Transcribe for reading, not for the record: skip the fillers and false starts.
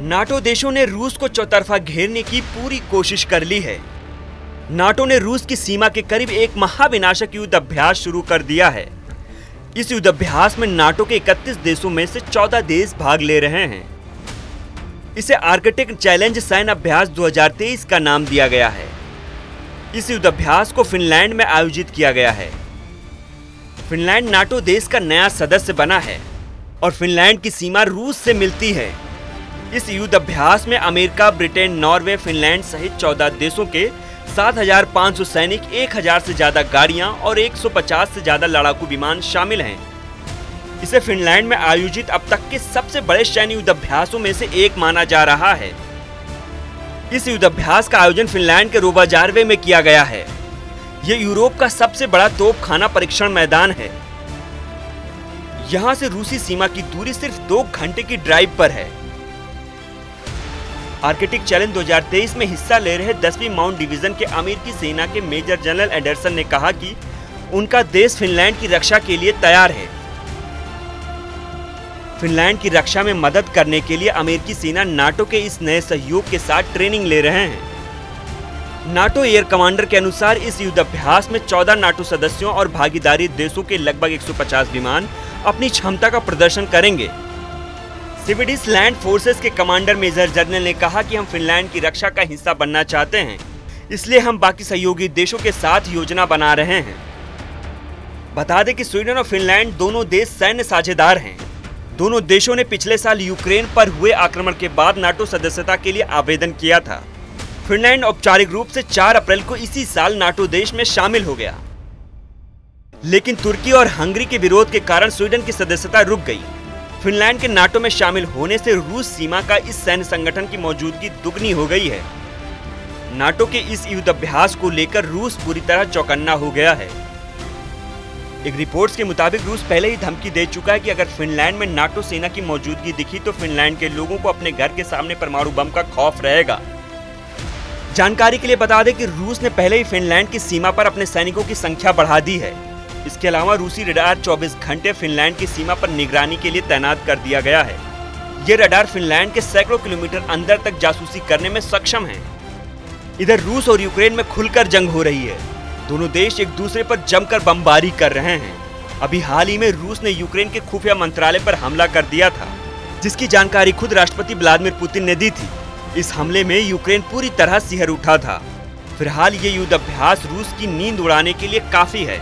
NATO देशों ने रूस को चौतरफा घेरने की पूरी कोशिश कर ली है। नाटो ने रूस की सीमा के करीब एक महाविनाशक युद्ध अभ्यास शुरू कर दिया है। इस युद्ध अभ्यास में नाटो के 31 देशों में से 14 देश भाग ले रहे हैं। इसे आर्कटिक चैलेंज सैन्य अभ्यास 2023 का नाम दिया गया है। इस युद्ध अभ्यास को फिनलैंड में आयोजित किया गया है। फिनलैंड नाटो देश का नया सदस्य बना है और फिनलैंड की सीमा रूस से मिलती है। इस युद्ध अभ्यास में अमेरिका, ब्रिटेन, नॉर्वे, फिनलैंड सहित 14 देशों के 7,500 सैनिक, 1,000 से ज्यादा गाड़ियां और 150 से ज्यादा लड़ाकू विमान शामिल हैं। इसे फिनलैंड में आयोजित अब तक के सबसे बड़े सैन्य युद्ध अभ्यासों में से एक माना जा रहा है। इस युद्ध अभ्यास का आयोजन फिनलैंड के रोवाजार्वे में किया गया है। यह यूरोप का सबसे बड़ा तोपखाना परीक्षण मैदान है। यहां से रूसी सीमा की दूरी सिर्फ 2 घंटे की ड्राइव पर है। आर्कटिक चैलेंज 2023 में हिस्सा ले रहे 10वीं माउंट डिवीजन के अमेरिकी सेना के मेजर जनरल एंडरसन ने कहा कि उनका देश फिनलैंड की रक्षा के लिए तैयार है। फिनलैंड की रक्षा में मदद करने के लिए अमेरिकी सेना नाटो के इस नए सहयोग के साथ ट्रेनिंग ले रहे हैं। नाटो एयर कमांडर के अनुसार इस युद्ध अभ्यास में 14 नाटो सदस्यों और भागीदारी देशों के लगभग 150 विमान अपनी क्षमता का प्रदर्शन करेंगे। स्वीडिश लैंड फोर्सेस के कमांडर मेजर जनरल ने कहा कि हम फिनलैंड की रक्षा का हिस्सा बनना चाहते हैं, इसलिए हम बाकी सहयोगी देशों के साथ योजना बना रहे हैं। बता दें कि स्वीडन और फिनलैंड दोनों देश सैन्य साझेदार हैं। दोनों देशों ने पिछले साल यूक्रेन पर हुए आक्रमण के बाद नाटो सदस्यता के लिए आवेदन किया था। फिनलैंड औपचारिक रूप से 4 अप्रैल को इसी साल नाटो देश में शामिल हो गया, लेकिन तुर्की और हंगरी के विरोध के कारण स्वीडन की सदस्यता रुक गई। फिनलैंड के नाटो में शामिल होने से रूस सीमा का इस सैन्य संगठन की मौजूदगी दुगनी हो गई है। नाटो के इस युद्ध अभ्यास को लेकर रूस पूरी तरह चौकन्ना हो गया है। एक रिपोर्ट्स के मुताबिक रूस पहले ही धमकी दे चुका है कि अगर फिनलैंड में नाटो सेना की मौजूदगी दिखी तो फिनलैंड के लोगों को अपने घर के सामने परमाणु बम का खौफ रहेगा। जानकारी के लिए बता दें कि रूस ने पहले ही फिनलैंड की सीमा पर अपने सैनिकों की संख्या बढ़ा दी है। इसके अलावा रूसी रडार 24 घंटे फिनलैंड की सीमा पर निगरानी के लिए तैनात कर दिया गया है। ये रडार फिनलैंड के सैकड़ों किलोमीटर अंदर तक जासूसी करने में सक्षम है। इधर रूस और यूक्रेन में खुलकर जंग हो रही है। दोनों देश एक दूसरे पर जमकर बमबारी कर रहे हैं। अभी हाल ही में रूस ने यूक्रेन के खुफिया मंत्रालय पर हमला कर दिया था, जिसकी जानकारी खुद राष्ट्रपति व्लादिमीर पुतिन ने दी थी। इस हमले में यूक्रेन पूरी तरह सिहर उठा था। फिलहाल ये युद्ध अभ्यास रूस की नींद उड़ाने के लिए काफी है।